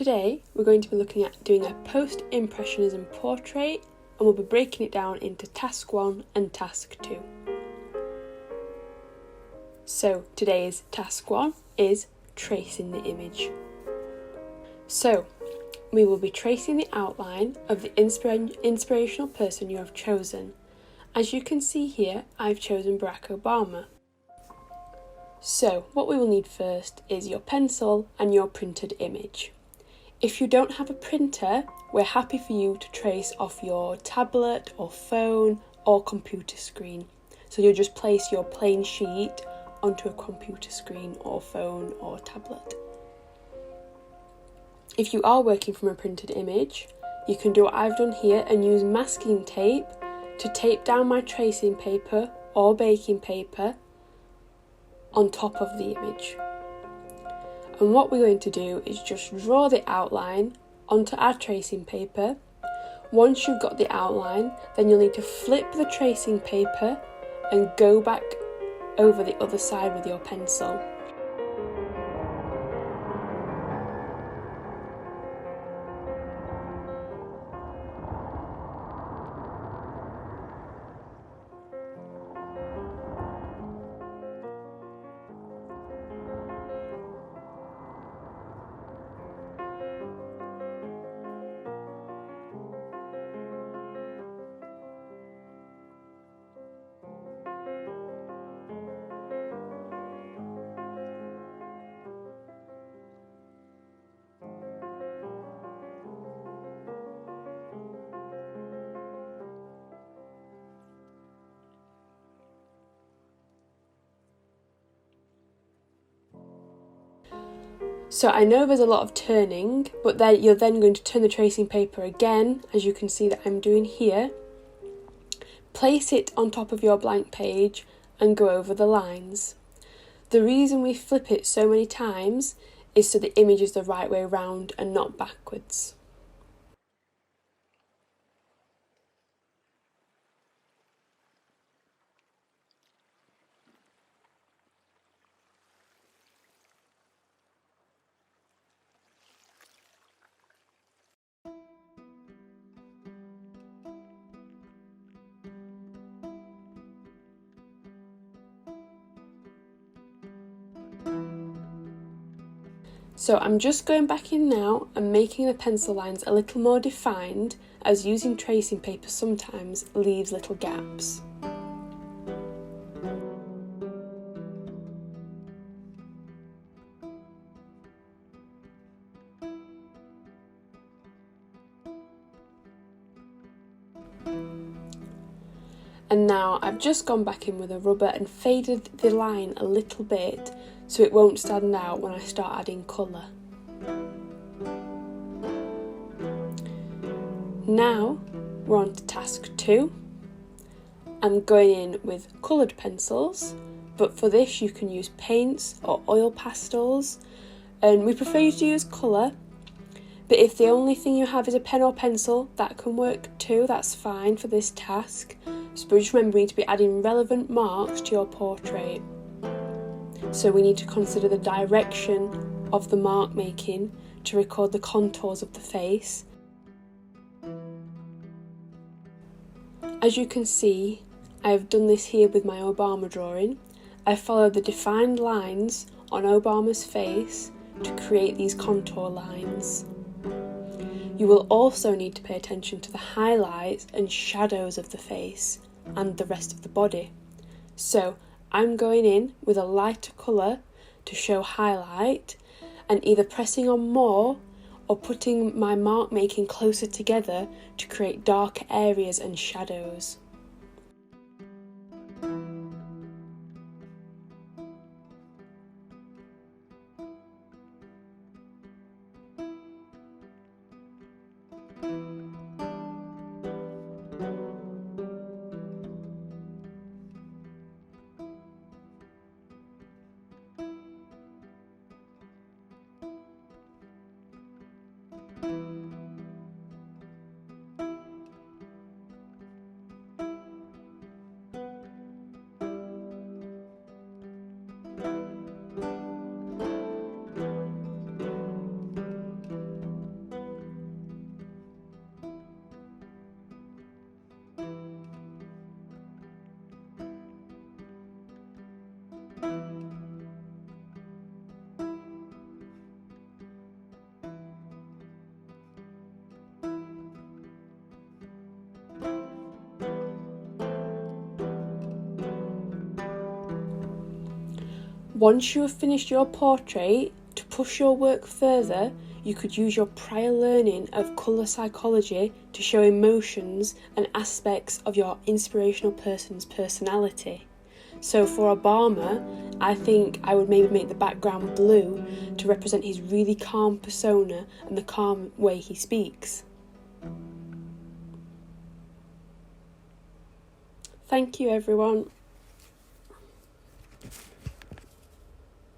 today we're going to be looking at doing a Post-Impressionism Portrait, and we'll be breaking it down into Task 1 and Task 2. So today's Task 1 is tracing the image. So we will be tracing the outline of the inspirational person you have chosen. As you can see here, I've chosen Barack Obama. So what we will need first is your pencil and your printed image. If you don't have a printer, we're happy for you to trace off your tablet or phone or computer screen. So you'll just place your plain sheet onto a computer screen or phone or tablet. If you are working from a printed image, you can do what I've done here and use masking tape to tape down my tracing paper or baking paper on top of the image. And what we're going to do is just draw the outline onto our tracing paper. Once you've got the outline, then you'll need to flip the tracing paper and go back over the other side with your pencil. So I know there's a lot of turning, but then you're then going to turn the tracing paper again, as you can see that I'm doing here. Place it on top of your blank page and go over the lines. The reason we flip it so many times is so the image is the right way round and not backwards. So I'm just going back in now and making the pencil lines a little more defined, as using tracing paper sometimes leaves little gaps. And now I've just gone back in with a rubber and faded the line a little bit so it won't stand out when I start adding colour. Now we're on to Task 2. I'm going in with coloured pencils, but for this you can use paints or oil pastels, and we prefer you to use colour. But if the only thing you have is a pen or pencil, that can work too, that's fine for this task. So just remember, we need to be adding relevant marks to your portrait. So we need to consider the direction of the mark making to record the contours of the face. As you can see, I've done this here with my Obama drawing. I followed the defined lines on Obama's face to create these contour lines. You will also need to pay attention to the highlights and shadows of the face and the rest of the body. So I'm going in with a lighter colour to show highlight, and either pressing on more or putting my mark making closer together to create darker areas and shadows. Once you have finished your portrait, to push your work further, you could use your prior learning of colour psychology to show emotions and aspects of your inspirational person's personality. So for Obama, I think I would maybe make the background blue to represent his really calm persona and the calm way he speaks. Thank you, everyone.